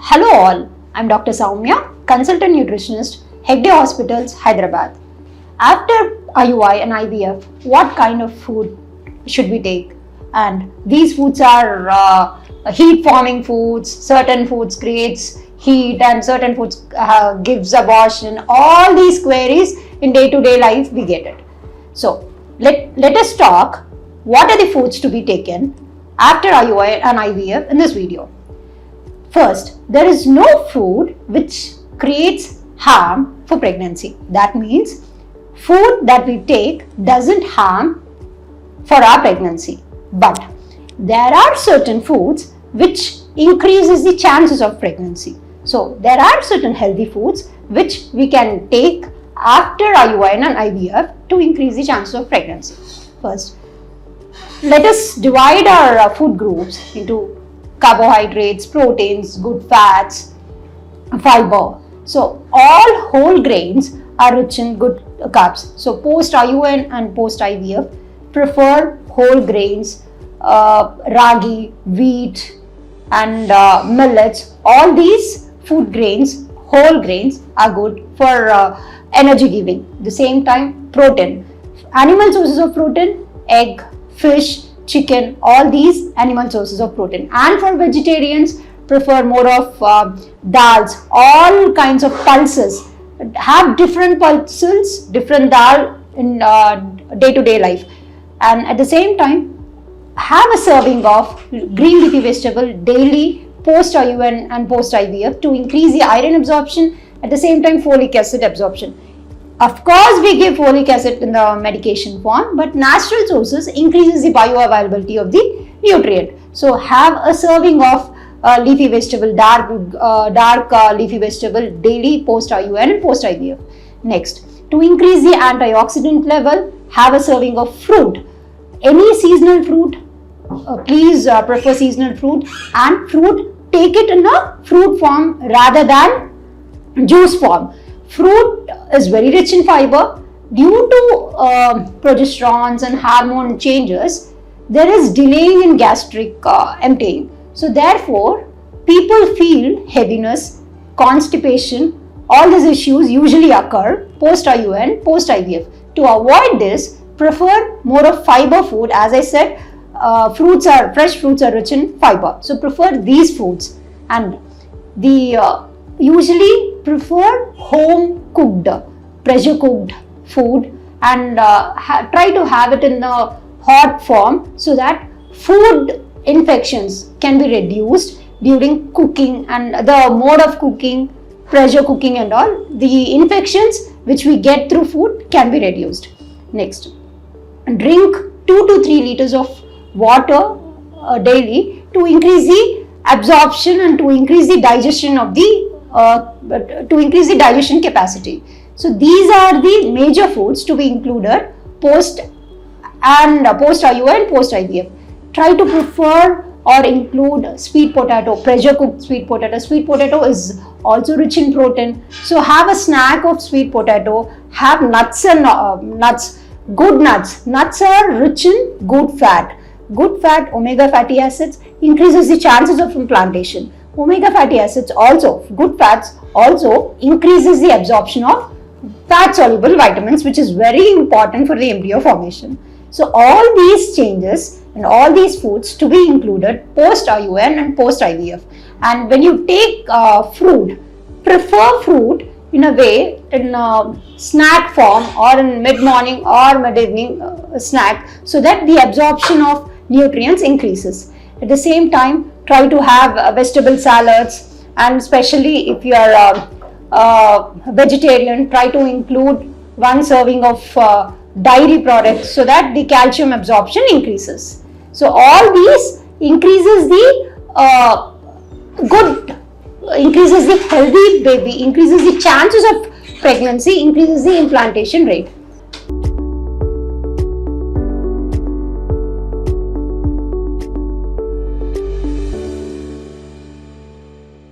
Hello all, I'm Dr. Sowmya, Consultant Nutritionist, Hegde Hospitals, Hyderabad. After IUI and IVF, what kind of food should we take? And these foods are heat-forming foods. Certain foods creates heat and certain foods gives abortion. All these queries in day-to-day life we get it. So let us talk what are the foods to be taken after IUI and IVF in this video. First, there is no food which creates harm for pregnancy. That means food that we take doesn't harm for our pregnancy. But there are certain foods which increases the chances of pregnancy. So there are certain healthy foods which we can take after IUI and IVF to increase the chances of pregnancy. First, let us divide our food groups into carbohydrates, proteins, good fats, fiber. So all whole grains are rich in good carbs. So post IUI and post IVF prefer whole grains, ragi, wheat and millets. All these food grains, whole grains are good for energy giving. At the same time, protein. Animal sources of protein, egg, fish, chicken, all these animal sources of protein. And for vegetarians, prefer more of dals, all kinds of pulses. Have different pulses, different dal in day-to-day life. And at the same time, have a serving of green leafy vegetable daily post IUI and post IVF to increase the iron absorption, at the same time folic acid absorption. Of course, we give folic acid in the medication form, but natural sources increases the bioavailability of the nutrient. So have a serving of leafy vegetable, dark leafy vegetable daily post IUI and post IVF. Next, to increase the antioxidant level, have a serving of fruit. Any seasonal fruit, please prefer seasonal fruit, and fruit, take it in a fruit form rather than juice form. Fruit is very rich in fiber. Due to progesterones and hormone changes, there is delaying in gastric emptying. So therefore, people feel heaviness, constipation. All these issues usually occur post IUI and post IVF. To avoid this, prefer more of fiber food. As I said, fresh fruits are rich in fiber. So prefer these foods, and usually prefer home cooked, pressure cooked food, and try to have it in the hot form so that food infections can be reduced during cooking and the mode of cooking, pressure cooking and all. The infections which we get through food can be reduced. Next, drink 2 to 3 liters of water daily to increase the absorption and to increase the digestion of the to increase the digestion capacity. So these are the major foods to be included post IUI and post IVF. Try to prefer or include sweet potato, pressure cooked sweet potato. Sweet potato is also rich in protein. So have a snack of sweet potato. Have nuts and good nuts. Nuts are rich in good fat. Good fat, omega fatty acids, increases the chances of implantation. Omega fatty acids also, good fats also increases the absorption of fat soluble vitamins, which is very important for the embryo formation. So all these changes and all these foods to be included post IUI and post IVF. And when you take fruit, prefer fruit in a way in snack form or in mid-morning or mid-evening snack, so that the absorption of nutrients increases. At the same time, try to have vegetable salads, and especially if you are vegetarian, try to include 1 serving of dairy products so that the calcium absorption increases. So all these increases the healthy baby, increases the chances of pregnancy, increases the implantation rate.